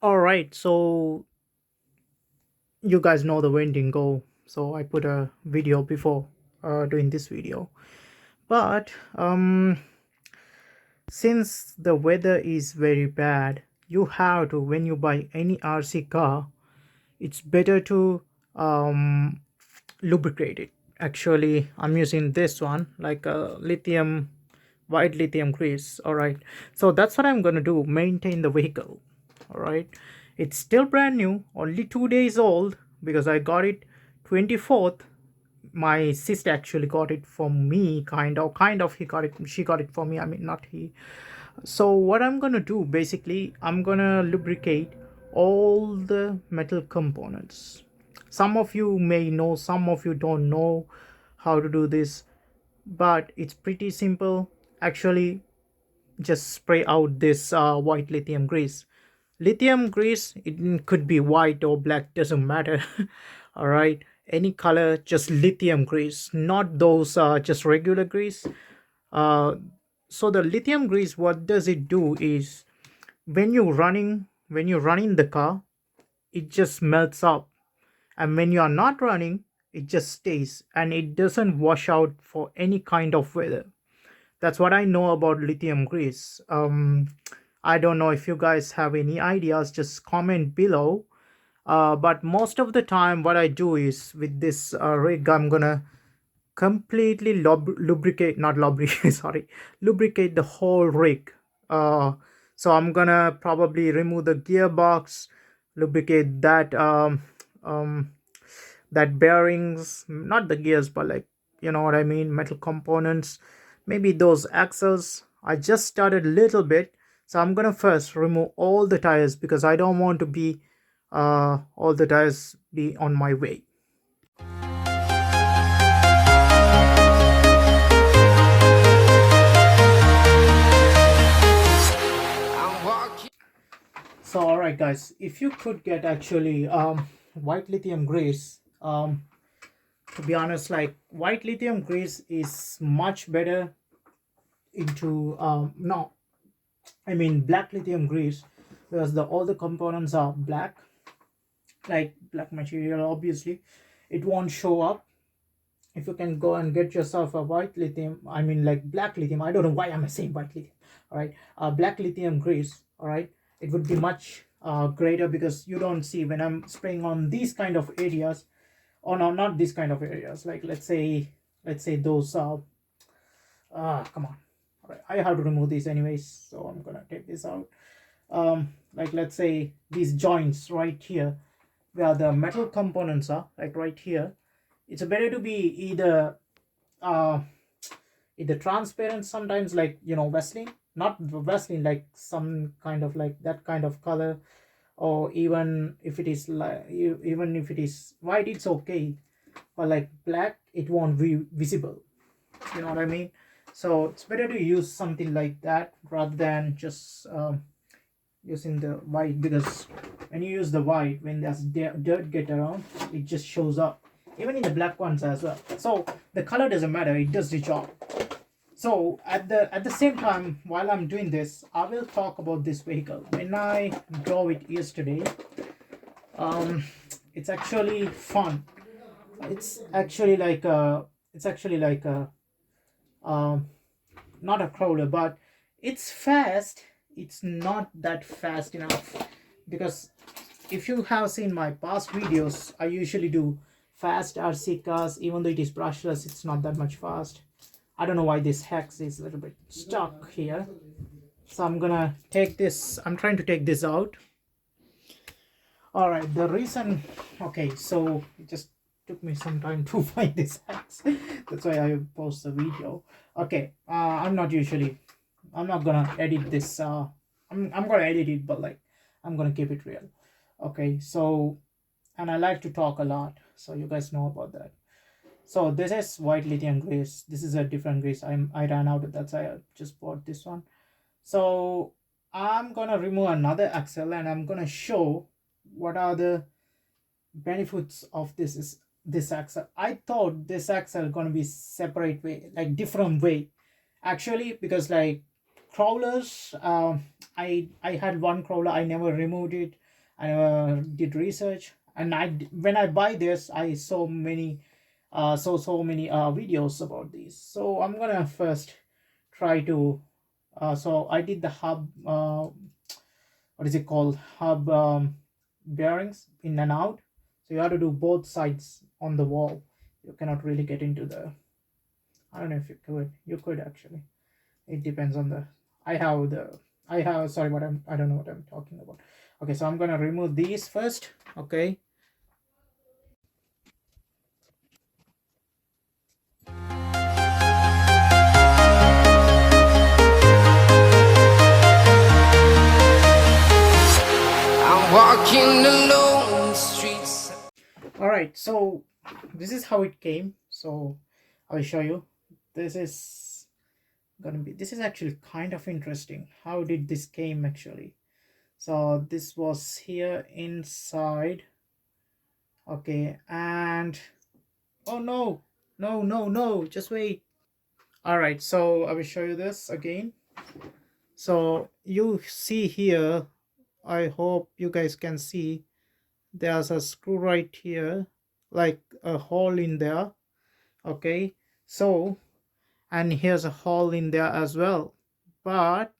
All right, so you guys know the winding go. So I put a video before doing this video, but since the weather is very bad, you have to when you buy any RC car, it's better to um, lubricate it. Actually, I'm using this one like a lithium white lithium grease. All right, so that's what I'm gonna do, maintain the vehicle. All right, it's still brand new, only 2 days old, because I got it 24th. My sister actually got it for me, kind of he got it, she got it for me, I mean not he. So what I'm gonna do, basically I'm gonna lubricate all the metal components. Some of you may know, some of you don't know how to do this, but it's pretty simple. Actually, just spray out this white lithium grease. Lithium grease, it could be white or black, doesn't matter. All right, any color, just lithium grease, not those just regular grease. uh, so the lithium grease, what does it do is, when you're running the car, it just melts up, and when you are not running, it just stays and it doesn't wash out for any kind of weather. That's what I know about lithium grease. I don't know if you guys have any ideas, just comment below. But most of the time, what I do is with this rig, I'm gonna completely lubricate, not lubricate, sorry, lubricate the whole rig. Uh, so I'm gonna probably remove the gearbox, lubricate um, that bearings, not the gears, but like, you know what I mean, metal components, maybe those axles. I just started a little bit, so I'm gonna first remove all the tires because I don't want to be all the tires be on my way. So all right guys, if you could get actually white lithium grease, to be honest, like white lithium grease is much better into no, I mean black lithium grease, because the all the components are black, like black material. Obviously, it won't show up. If you can go and get yourself a white lithium, I mean like black lithium. I don't know why I'm saying white lithium. All right, black lithium grease. All right, it would be much greater, because you don't see when I'm spraying on these kind of areas. Or no, not these kind of areas. Like let's say those. Come on. All right, I have to remove these anyways, so I'm gonna take this out. Like let's say these joints right here, where the metal components are, like right here. It's better to be uh either transparent, sometimes like, Vaseline, not Vaseline, like some kind of like that kind of color, or even if it is like, even if it is white, it's okay, but like black, it won't be visible, you know what I mean. So it's better to use something like that rather than just using the white, because when you use the white, when there's dirt get around, it just shows up, even in the black ones as well. So the color doesn't matter, it does the job. So at the same time, while I'm doing this, I will talk about this vehicle. When I drove it yesterday, um it's actually fun. It's actually like a um not a crawler, but it's fast. It's not that fast enough, because if you have seen my past videos, I usually do fast RC cars. Even though it is brushless, it's not that much fast. I don't know why this hex is a little bit stuck here. So I'm trying to take this out. All right, the reason, okay, so it just took me some time to find this hex. That's why I post the video. Okay, I'm not gonna edit this. I'm gonna edit it, but like, I'm gonna keep it real. Okay, so, and I like to talk a lot, so you guys know about that. So this is white lithium grease. This is a different grease. I ran out. That's why I just bought this one. So I'm gonna remove another axle, and I'm gonna show what are the benefits of this axle. I thought this axle gonna be separate way, like different way, actually, because like crawlers, I had one crawler, I never removed it. I did research, and when I buy this, I saw many so many videos about these. So I'm gonna first try to so I did the hub what is it called, hub bearings in and out. So you have to do both sides on the wall. You cannot really get into the, I don't know if you could actually, it depends on the, I have the, I have, sorry, what I don't know what I'm talking about. Okay, so I'm gonna remove these first. Okay. I'm walking alone the streets. All right, so this is how it came. So I'll show you. This is gonna be, this is actually kind of interesting. How did this came actually? So this was here inside. Okay, and oh no, no, just wait. All right, so I will show you this again. So you see here, I hope you guys can see, there's a screw right here, like a hole in there. Okay, so, and here's a hole in there as well, but,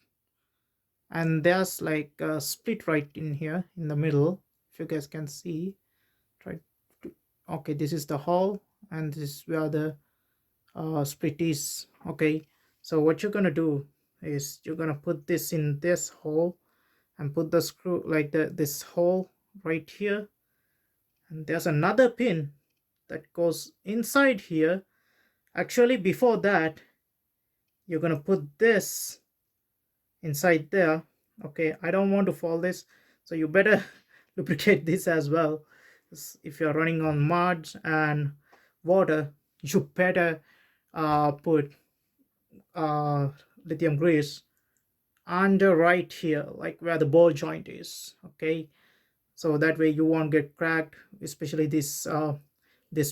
and there's like a split right in here in the middle, if you guys can see. Try to, okay, this is the hole, and this is where the split is. Okay, so what you're gonna do is you're gonna put this in this hole and put the screw like this hole right here, and there's another pin that goes inside here. Actually, before that, you're gonna put this inside there. Okay, I don't want to fall this, so you better lubricate this as well. If you're running on mud and water, you better put uh, lithium grease under right here, like where the ball joint is. Okay, so that way you won't get cracked, especially this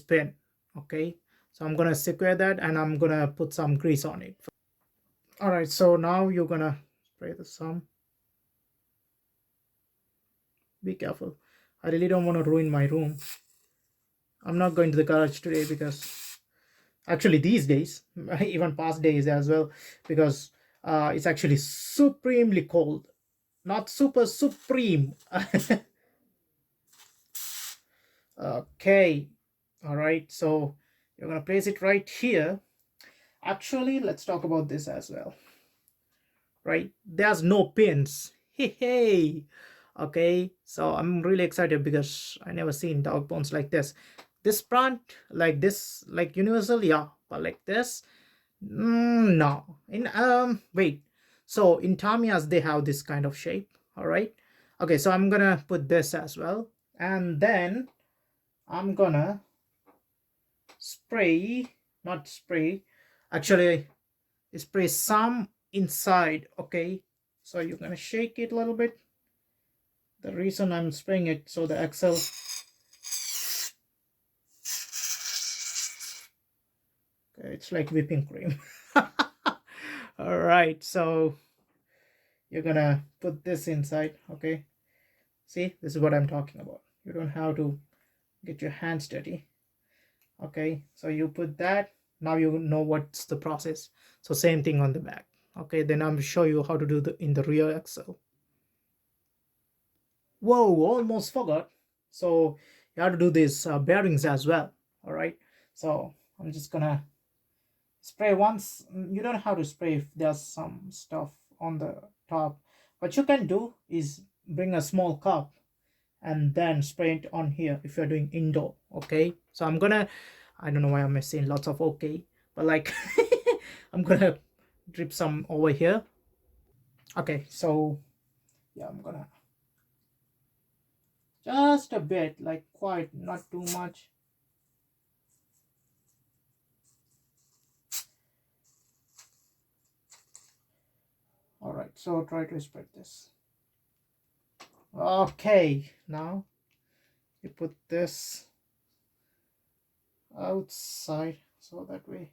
pin. Okay, so I'm gonna secure that, and I'm gonna put some grease on it. All right, so now you're gonna spray the some. Be careful, I really don't want to ruin my room. I'm not going to the garage today because actually these days, even past days as well, because it's actually supremely cold, not super supreme. Okay, all right, so you're gonna place it right here. Actually, let's talk about this as well. Right, there's no pins. Hey, okay, so I'm really excited because I never seen dog bones like this front, like this, like universal, yeah, but like this, no. In wait, so in Tamiya's they have this kind of shape. All right, okay, so I'm gonna put this as well, and then I'm gonna spray, not spray, actually spray some inside. Okay, so you're gonna shake it a little bit. The reason I'm spraying it, so the axle, okay, it's like whipping cream. All right, so you're gonna put this inside. Okay, see, this is what I'm talking about. You don't have to get your hands dirty. Okay, so you put that, now you know what's the process. So same thing on the back. Okay, then I'm show you how to do the in the rear axle. Whoa, almost forgot. So you have to do these bearings as well. All right, so I'm just gonna spray once. You don't have to spray if there's some stuff on the top. What you can do is bring a small cup and then spray it on here if you're doing indoor. Okay, so I'm gonna, I don't know why I'm saying lots of okay, but like I'm gonna drip some over here. Okay, so yeah, I'm gonna just a bit, like quite, not too much. All right, so try to spread this. Okay, now you put this outside so that way,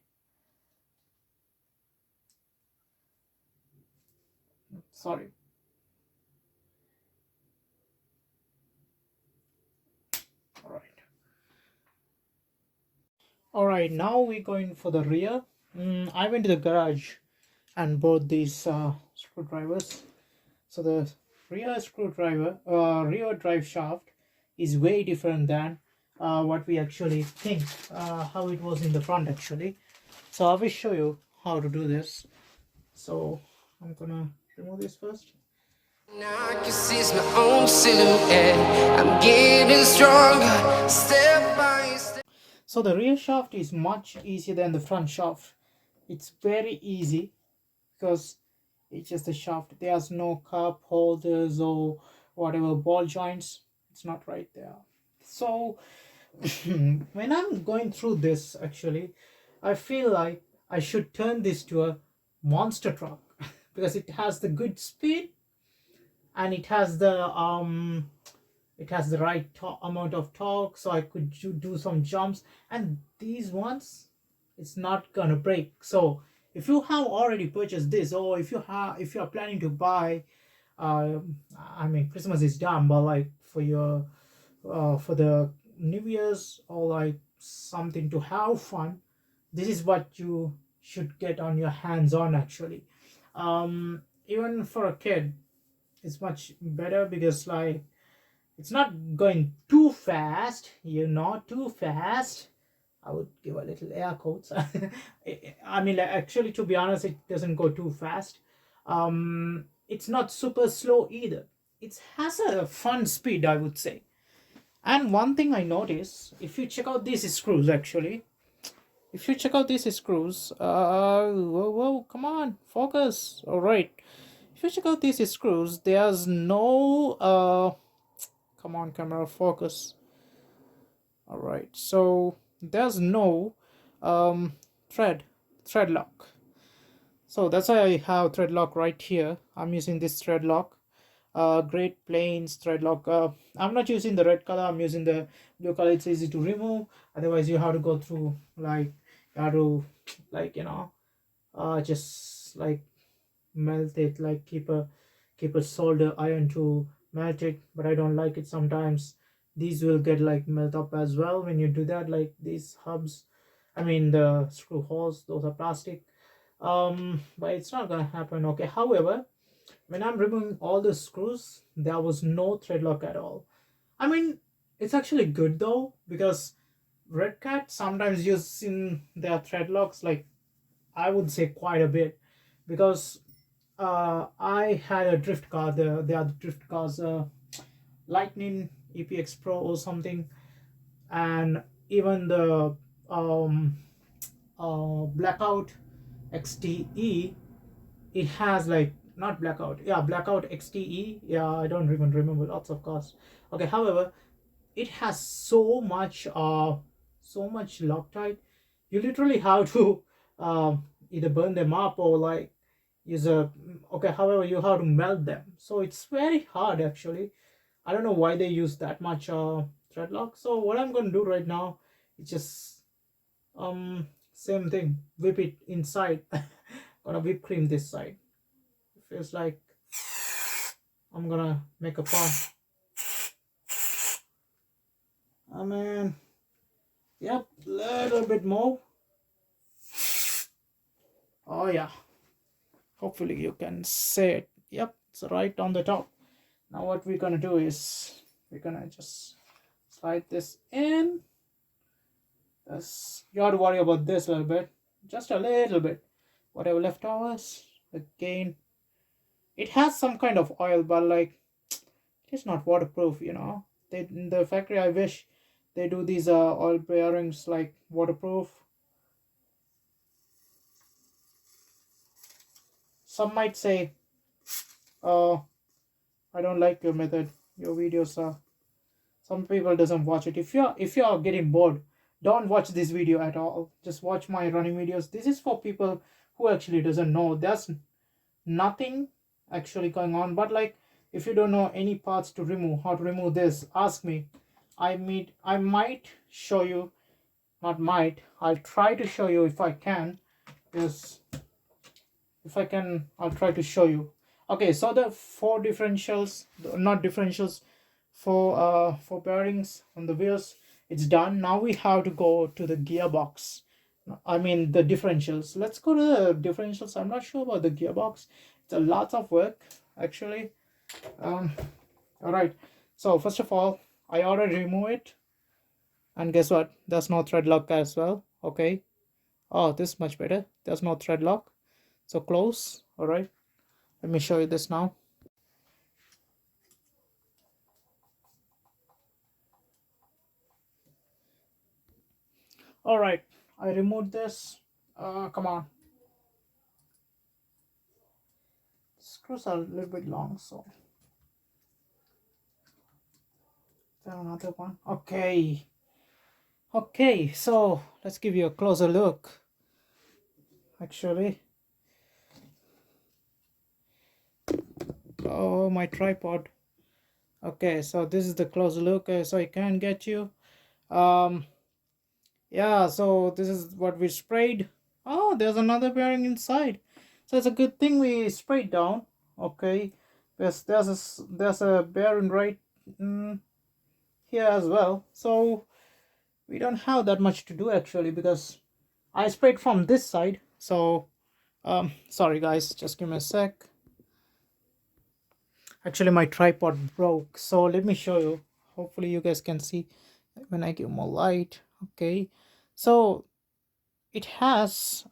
sorry, All right, now we're going for the rear. I went to the garage and bought these screwdrivers. So the rear drive shaft is way different than what we actually think, how it was in the front actually. So I will show you how to do this. So I'm gonna remove this first. Now I can see my own silhouette. I'm getting stronger, step by step. So the rear shaft is much easier than the front shaft. It's very easy because it's just a shaft. There's no cup holders or whatever ball joints. It's not right there. So when I'm going through this, actually, I feel like I should turn this to a monster truck because it has the good speed and it has the right amount of torque, so I could do some jumps. And these ones, it's not gonna break. So if you have already purchased this, or if you are planning to buy, I mean Christmas is done, but like for the New Year's or like something to have fun, this is what you should get on your hands on actually. Even for a kid, it's much better because like it's not going too fast, too fast. I would give a little air quotes. I mean, like, actually, to be honest, it doesn't go too fast. It's not super slow either. It has a fun speed, I would say. And one thing I notice, if you check out these screws, actually, if you check out these screws, whoa, come on, focus. All right. If you check out these screws, there's no come on, camera, focus. All right, so there's no thread lock. So that's why I have thread lock right here. I'm using this thread lock, Great Plains thread lock. I'm not using the red color, I'm using the blue color. It's easy to remove, otherwise you have to go through, like, you have to, like, just like melt it, like keep a solder iron to melt it, but I don't like it. Sometimes these will get like melt up as well when you do that, like these hubs, I mean the screw holes, those are plastic. But it's not gonna happen. Okay, however, when I'm removing all the screws, there was no thread lock at all. I mean, it's actually good though, because Red Cat sometimes using their thread locks, like, I would say quite a bit, because I had a drift car. The other drift cars, Lightning EPX Pro or something, and even the Blackout XTE. It has like, not Blackout, yeah, Blackout XTE. Yeah, I don't even remember, lots of cars. Okay, however, it has so much Loctite. You literally have to either burn them up or like use a, okay, however, you have to melt them, so it's very hard actually. I don't know why they use that much thread lock. So what I'm going to do right now is just same thing, whip it inside. Gonna whip cream this side. It feels like I'm gonna make a pun. I mean, yep, little bit more. Oh yeah, hopefully you can see it. Yep, it's right on the top. Now what we're gonna do is we're gonna just slide this in. You have to worry about this a little bit, just a little bit. Whatever leftovers, again, it has some kind of oil, but like, it's not waterproof. They, in the factory, I wish they do these oil bearings like waterproof. Some might say, I don't like your method, your videos are, some people doesn't watch it. If you're getting bored, don't watch this video at all. Just watch my running videos. This is for people who actually doesn't know. There's nothing actually going on, but like, if you don't know any parts to remove, how to remove this, ask me. I might show you, not might, I'll try to show you if I can. Yes, if I can, I'll try to show you. Okay, so the four differentials, not differentials, for bearings on the wheels, it's done. Now we have to go to the gearbox. I mean the differentials. Let's go to the differentials. I'm not sure about the gearbox. It's a lot of work actually. All right. So first of all, I already remove it, and guess what? There's no thread lock as well. Okay. Oh, this is much better. There's no thread lock. So close. All right. Let me show you this now. All right. I removed this. Come on. Screws are a little bit long, so then another one. Okay. Okay, so let's give you a closer look. Actually, oh, my tripod. Okay, so this is the closer look, so I can get you. Yeah, so this is what we sprayed. Oh, there's another bearing inside, so it's a good thing we sprayed down. Okay, there's a bearing right here as well, so we don't have that much to do actually, because I sprayed from this side. So sorry guys, just give me a sec. Actually my tripod broke, so let me show you. Hopefully you guys can see when I give more light. Okay, so it has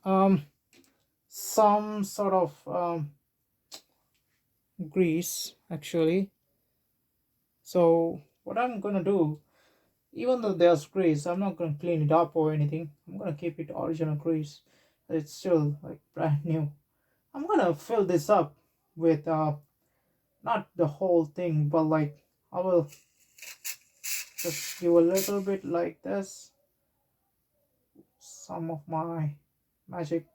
some sort of grease actually. So what I'm gonna do, even though there's grease, I'm not gonna clean it up or anything. I'm gonna keep it original grease. It's still like brand new. I'm gonna fill this up with not the whole thing, but like I will just give a little bit like this. Some of my magic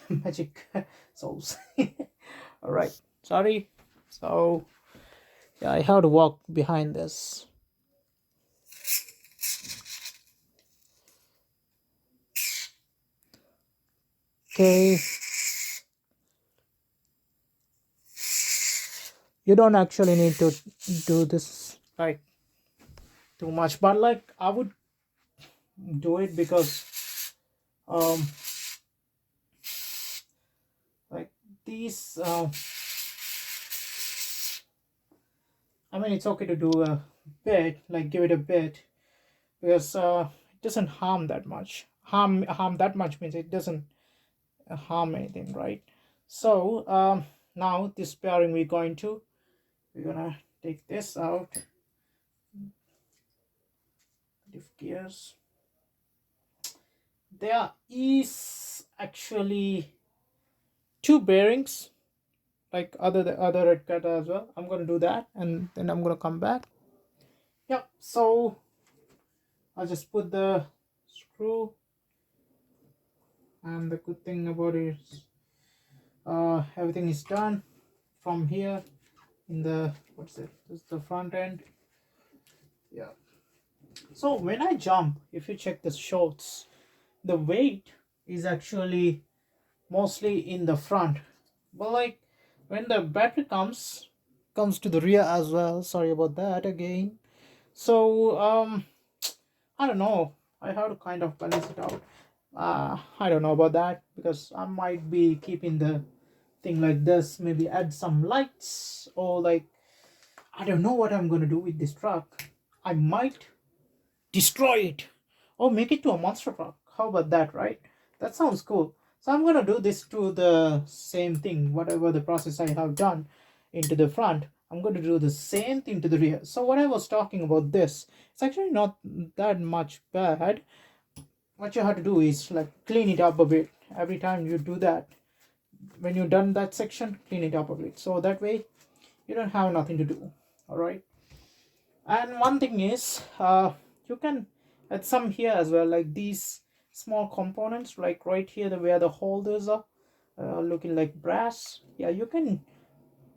magic souls. All right, sorry. So yeah, I have to walk behind this. Okay, you don't actually need to do this like too much, but like I would do it because um like these I mean it's okay to do a bit, like give it a bit, because it doesn't harm that much. Harm that much means it doesn't harm anything, right? So now this pairing we're gonna take this out. Lift gears. There is actually two bearings, like other red cut as well. I'm gonna do that and then I'm gonna come back. Yep, so I'll just put the screw, and the good thing about it is everything is done from here in the what's it, this is the front end. Yeah, so when I jump, if you check the shorts, the weight is actually mostly in the front, but like when the battery comes to the rear as well. Sorry about that again. So I don't know, I have to kind of balance it out. I don't know about that, because I might be keeping the thing like this, maybe add some lights, or like I don't know what I'm gonna do with this truck. I might destroy it or make it to a monster truck. How about that, right? That sounds cool. So I'm gonna do this to the same thing, whatever the process I have done into the front, I'm going to do the same thing to the rear. So what I was talking about this, it's actually not that much bad. What you have to do is like clean it up a bit every time you do that. When you're done that section, clean it up a bit, so that way you don't have nothing to do. All right. And one thing is you can add some here as well, like these small components, like right here, where the holders are looking like brass. Yeah, you can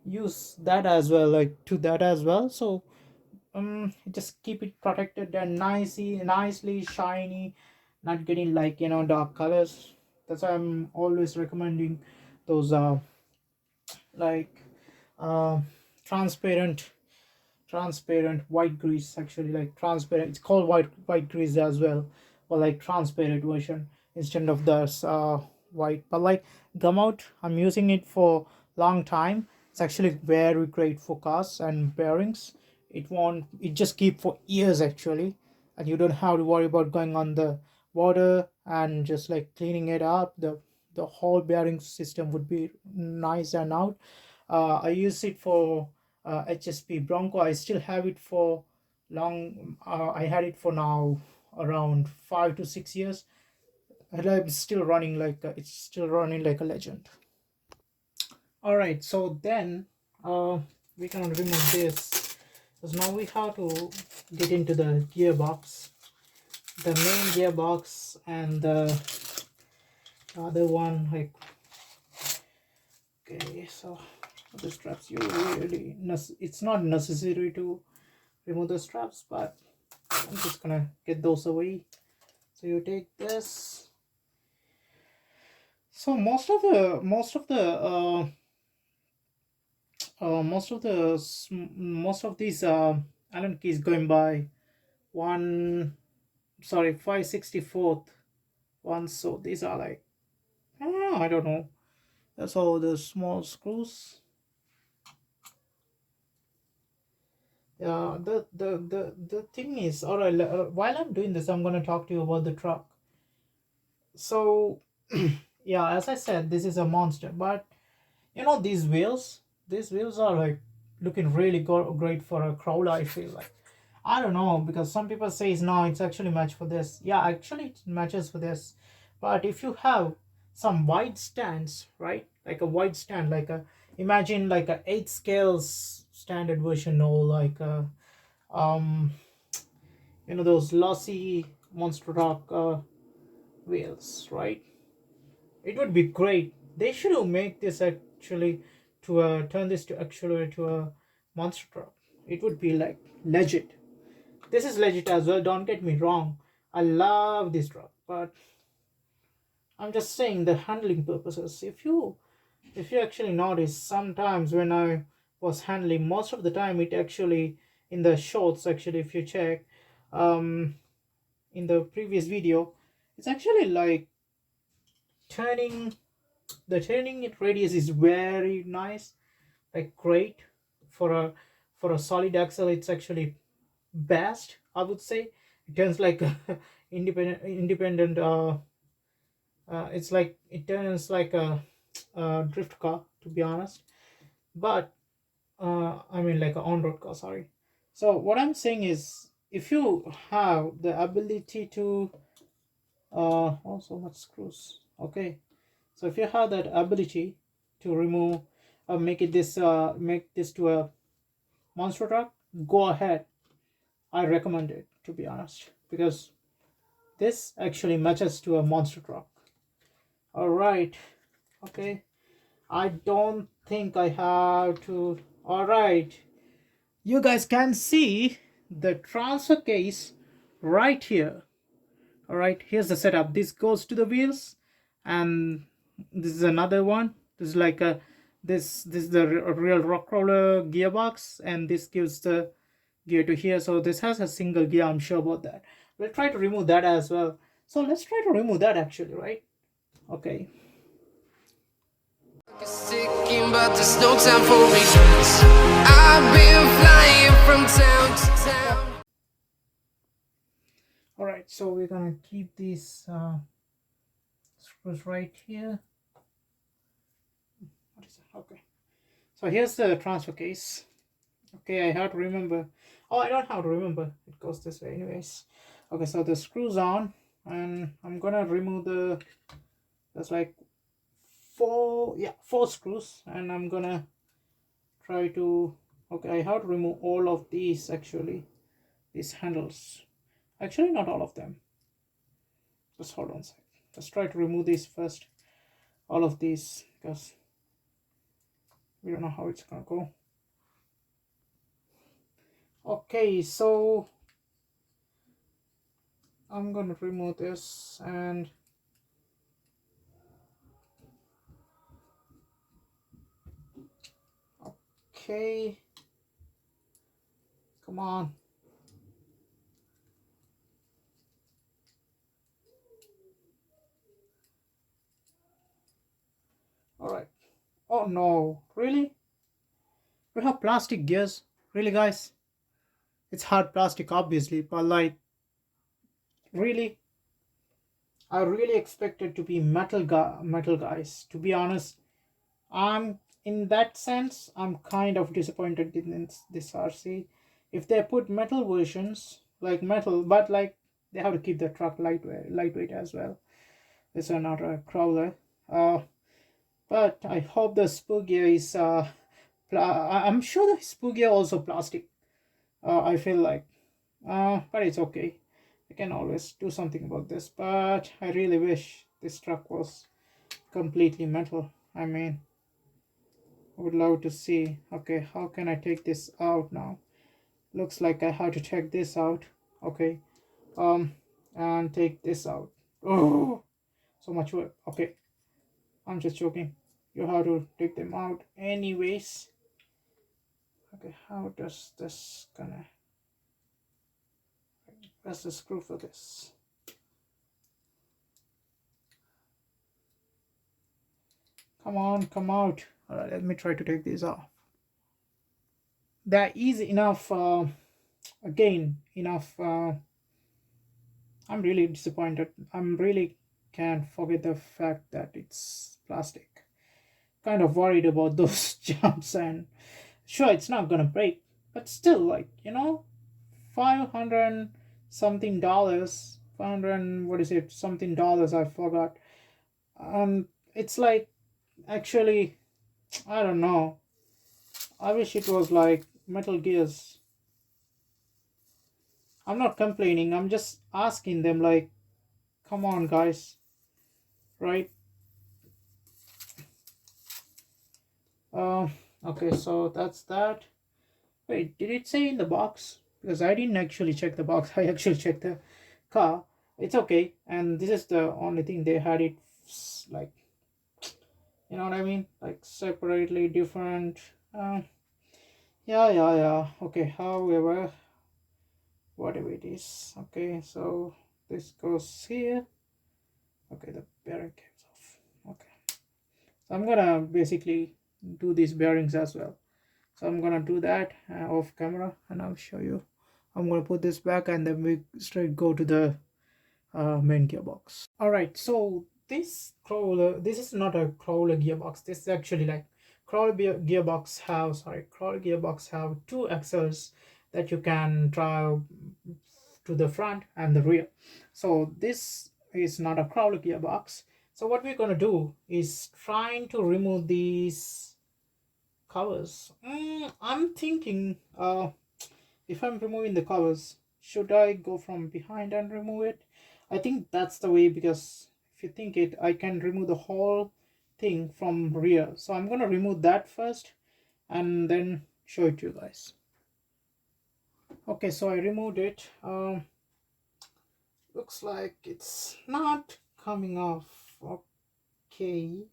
use that as well, like to that as well. So just keep it protected and nicely shiny, not getting like dark colors. That's why I'm always recommending those like uh transparent transparent white grease, actually, like transparent. It's called white grease as well, or like transparent version instead of the white. But like gum out, I'm using it for long time. It's actually very great for cars and bearings. It just keep for years actually, and you don't have to worry about going on the water and just like cleaning it up. The whole bearing system would be nice and out. I use it for HSP Bronco. I still have it for long. I had it for now around 5 to 6 years, and I'm still running like it's still running like a legend. All right, so then we can remove this because now we have to get into the gearbox, the main gearbox, and the other one. Like, okay, so the straps, you really it's not necessary to remove the straps, but I'm just gonna get those away. So you take this. So most of these Allen keys going by one, sorry, 5/64 ones. So these are like, I don't know. That's all the small screws. Yeah, the thing is, all right. While I'm doing this, I'm gonna talk to you about the truck. So, yeah, as I said, this is a monster. But you know, these wheels are like looking really great for a Crawler. I feel like, I don't know, because some people say no, it's actually matched for this. Yeah, actually it matches for this. But if you have some wide stands, right, like a wide stand, like a, imagine like a 8 scales standard version, or like a um those lossy monster rock wheels, right? It would be great. They should make this actually to turn this to actually to a monster truck. It would be like legit. This is legit as well, don't get me wrong. I love this truck, but I'm just saying the handling purposes. If you actually notice, sometimes when I was handling, most of the time it actually, in the shorts actually, if you check um in the previous video, it's actually like turning the turning radius is very nice, like great for a solid axle. It's actually best, I would say. It turns like a independent it's like it turns like a drift car, to be honest. But I mean like a on-road car, sorry. So what I'm saying is, if you have the ability to oh, so much screws, okay. So if you have that ability to remove make this to a monster truck, go ahead. I recommend it, to be honest, because this actually matches to a monster truck. All right, okay. I don't think I have to. All right, you guys can see the transfer case right here. All right, here's the setup. This goes to the wheels, and this is another one. This is like a this is the real rock roller gearbox, and this gives the gear to here. So this has a single gear, I'm sure about that. We'll try to remove that as well. So let's try to remove that actually, right? Okay. It's ticking, but there's no time for regrets. I've been flying from town to town. All right, so we're gonna keep these screws right here. What is it? Okay. So here's the transfer case. Okay, I have to remember. Oh, I don't have to remember. It goes this way anyways. Okay, so the screws on, and I'm gonna remove there's like four screws, and I'm gonna try to, okay, I have to remove all of these actually, these handles. Actually, not all of them. Just hold on a sec. Let's try to remove these first. All of these, because we don't know how it's gonna go. Okay, so I'm gonna remove this, and okay, Come on. All right. Oh no, really? We have plastic gears? Really, guys? It's hard plastic, obviously, but like, really? I really expected to be metal guys. To be honest, I'm in that sense, I'm kind of disappointed in this RC. If they put metal versions, like metal, but like they have to keep the truck lightweight as well. It's not a crawler. Uh, but I hope the Spoogia is. I'm sure the Spoogia also plastic. I feel like, but it's okay. I can always do something about this. But I really wish this truck was completely metal. I mean, I would love to see. Okay, how can I take this out now? Looks like I have to take this out. Okay, and take this out. Oh, so much work. Okay, I'm just joking. You have to take them out anyways. Okay, how does this gonna? Where's the screw for this? Come on, come out. Alright, let me try to take these off. That is enough. Again, enough. I'm really disappointed. I'm really can't forget the fact that it's plastic. Kind of worried about those jumps, and sure, it's not gonna break, but still, like, 500 something dollars, 500, what is it, something dollars, I forgot. It's like, actually, I don't know. I wish it was like Metal Gears. I'm not complaining, I'm just asking them, like, come on, guys, right? Uh, okay, so that's that. Wait, did it say in the box? Because I didn't actually check the box. I actually checked the car. It's okay, and this is the only thing they had it like, you know what I mean? Like separately different. Yeah. Okay, however, whatever it is. Okay, so this goes here. Okay, the bearing comes off. Okay, so I'm gonna basically do these bearings as well. So I'm gonna do that off camera, and I'll show you. I'm gonna put this back, and then we straight go to the main gearbox. All right, so this is not a crawler gearbox. This is actually like crawler gearbox have two axles that you can drive to the front and the rear. So this is not a crawler gearbox. So what we're gonna do is trying to remove these covers. I'm thinking, if I'm removing the covers, should I go from behind and remove it? I think that's the way, because if you think it, I can remove the whole thing from rear. So I'm gonna remove that first and then show it to you guys. Okay, so I removed it. Looks like it's not coming off. Okay.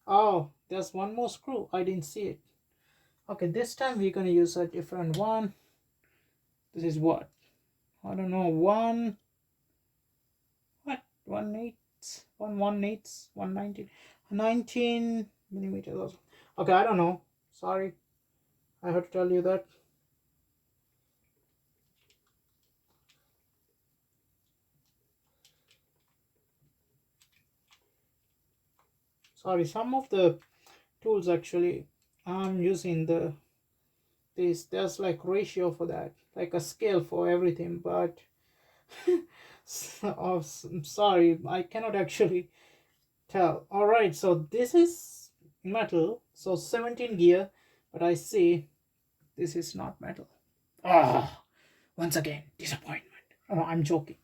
Oh, there's one more screw. I didn't see it. Okay, this time we're gonna use a different one. This is what? I don't know, 19 millimeters also. Okay, I don't know. Sorry, I have to tell you that. Sorry, some of the tools actually I'm using there's like ratio for that, like a scale for everything, but I'm sorry, I cannot actually tell. All right, so this is metal, so 17 gear, but I see this is not metal. Ah, once again, disappointment. Oh, I'm joking,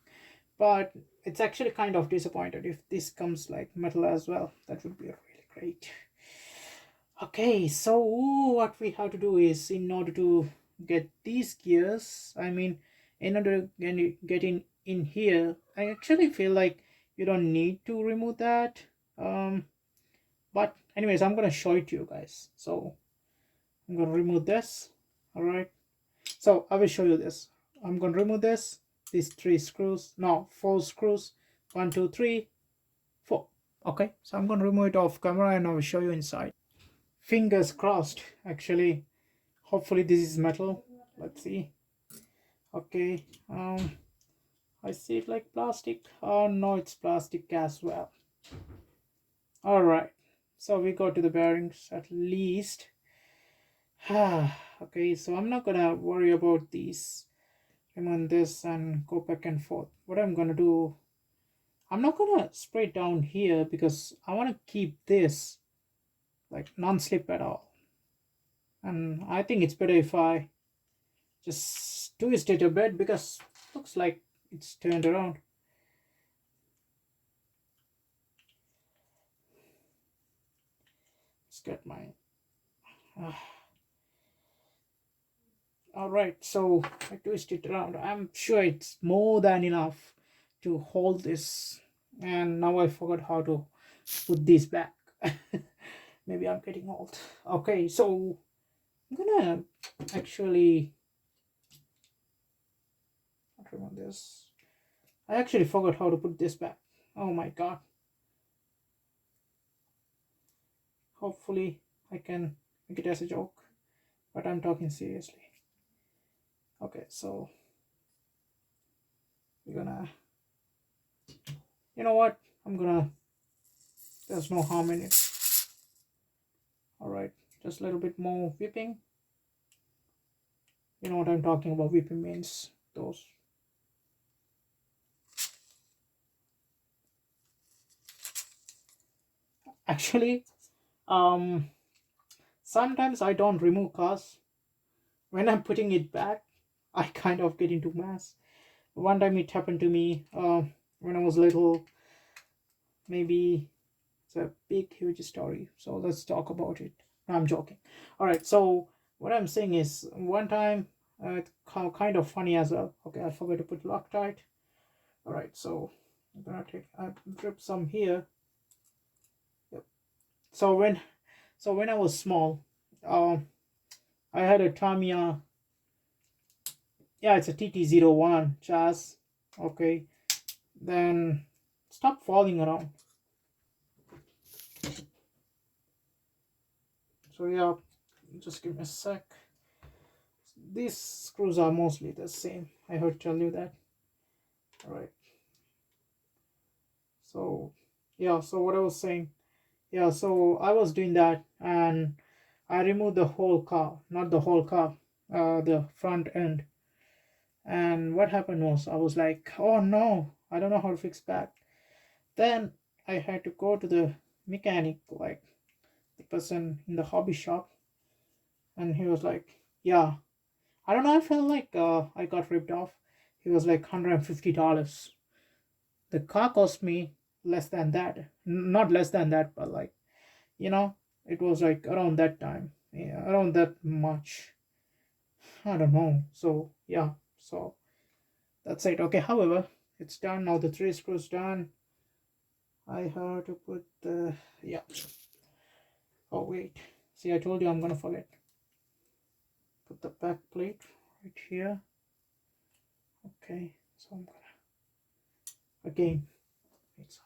but it's actually kind of disappointed. If this comes like metal as well, that would be really great. Okay, so what we have to do is, in order to get these gears, I mean, in order to get in here, I actually feel like you don't need to remove that. But anyways, I'm gonna show it to you guys. So I'm gonna remove this. All right, So I will show you this. I'm going to remove these 3 screws, no, 4 screws, 1 2 3 4. Okay, so I'm going to remove it off camera and I will show you inside. Fingers crossed. Actually, hopefully this is metal. Let's see. Okay, I see it like plastic. Oh no, it's plastic as well. All right, so we go to the bearings at least. Okay, so I'm not gonna worry about these, remove this and go back and forth. What I'm gonna do, I'm not gonna spray it down here because I want to keep this like non-slip at all, and I think it's better if I just twist it a bit because it looks like it's turned around. Let's get my all right, so I twist it around. I'm sure it's more than enough to hold this, and now I forgot how to put this back. Maybe I'm getting old. Okay, so I'm gonna actually remove this. I actually forgot how to put this back. Oh my god. Hopefully I can make it as a joke, but I'm talking seriously. Okay, so we're gonna, you know what, there's no harm in it. All right, just a little bit more whipping. You know what I'm talking about. Whipping means those. Actually, sometimes I don't remove cars. When I'm putting it back, I kind of get into mess. One time it happened to me when I was little. Maybe it's a big, huge story. So let's talk about it. No, I'm joking. All right. So what I'm saying is, one time it's kind of funny as well. Okay, I forgot to put Loctite. All right. So I'm gonna drip some here. Yep. So when I was small, I had a Tamiya. Yeah, it's a TT01 Chaz. Okay, then stop falling around. So yeah, just give me a sec. These screws are mostly the same. I heard tell you that. All right. So yeah, so what I was saying, yeah, so I was doing that and I removed the whole car, not the whole car, the front end. And what happened was, I was like, oh no, I don't know how to fix back. Then I had to go to the mechanic, like the person in the hobby shop, and he was like, yeah, I don't know, I felt like I got ripped off. He was like $150. The car cost me less than that. Not less than that, but like, you know, it was like around that time. Yeah, around that much. I don't know. So yeah, so that's it. Okay, however, it's done now. The 3 screws done. I have to put the, yeah. Oh wait, see, I told you I'm gonna forget. Put the back plate right here. Okay, so I'm gonna again make some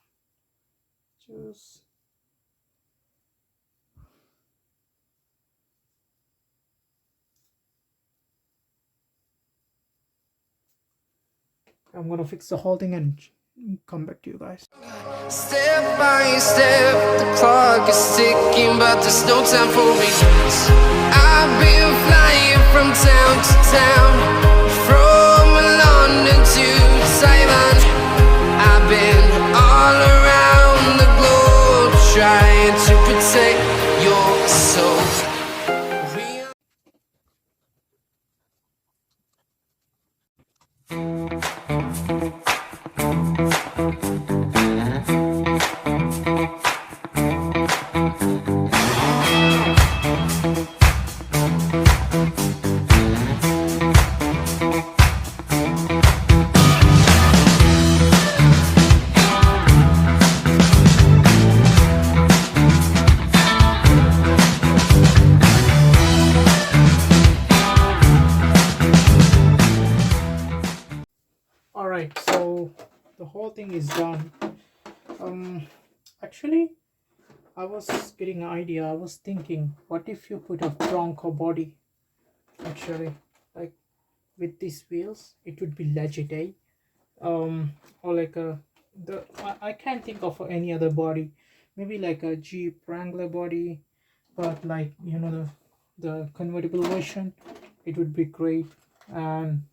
juice. I'm gonna fix the whole thing and come back to you guys. Step by step, the clock is ticking, but there's no time for regrets. I've been flying from town to town, from London to Taiwan. I've been all around the globe trying to protect your soul. Alright, so the whole thing is done. Actually, I was getting an idea. I was thinking, what if you put a Bronco body? Actually, like with these wheels, it would be legit, eh? Or like I can't think of any other body. Maybe like a Jeep Wrangler body, but like the convertible version, it would be great. And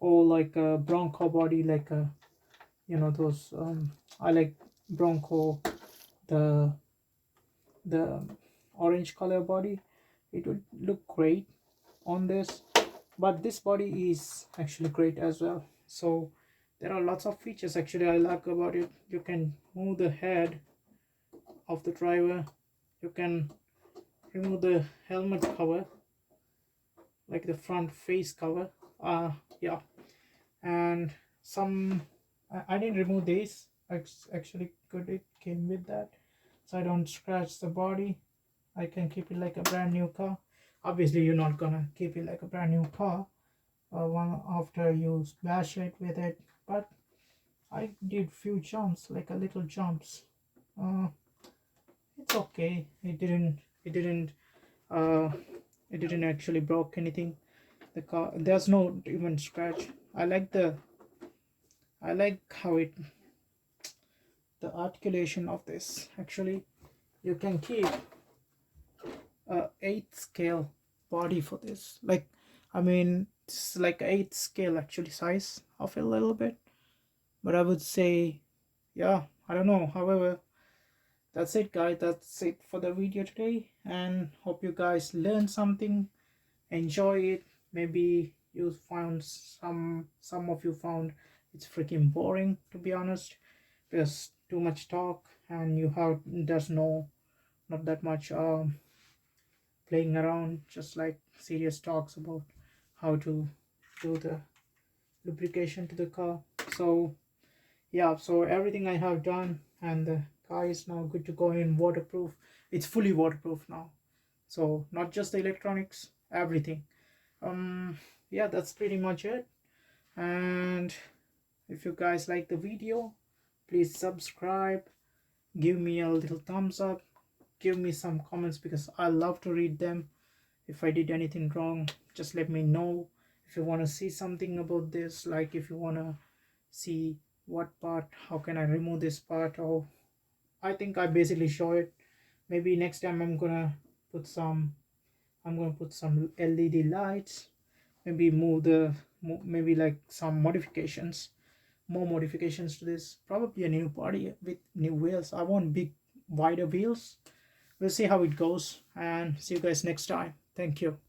or like a Bronco body, like a those I like Bronco, the the orange color body. It would look great on this, but this body is actually great as well. So there are lots of features actually I like about it. You can move the head of the driver, you can remove the helmet cover, like the front face cover. Yeah, and some I didn't remove these. Actually good, it came with that, so I don't scratch the body. I can keep it like a brand new car. Obviously you're not gonna keep it like a brand new car one after you splash it with it, but I did few jumps, like a little jumps. uh, it's okay. Uh it didn't actually broke anything. The car, there's no even scratch. I like how it, the articulation of this. Actually, you can keep a 8th scale body for this. Like, I mean, it's like 8th scale actually size of it a little bit, but I would say, yeah, I don't know. However, that's it, guys. That's it for the video today, and hope you guys learned something, enjoy it. Maybe you found some of you found it's freaking boring, to be honest. There's too much talk, and you have there's not that much playing around, just like serious talks about how to do the lubrication to the car. So yeah, so everything I have done, and the car is now good to go in waterproof. It's fully waterproof now, so not just the electronics, everything. Yeah, that's pretty much it. And if you guys like the video, please subscribe, give me a little thumbs up, give me some comments, because I love to read them. If I did anything wrong, just let me know. If you want to see something about this, like if you want to see what part, how can I remove this part, or I think I basically show it. Maybe next time put some I'm gonna put some LED lights, maybe maybe like some modifications, more modifications to this. Probably a new body with new wheels. I want big, wider wheels. We'll see how it goes, and see you guys next time. Thank you.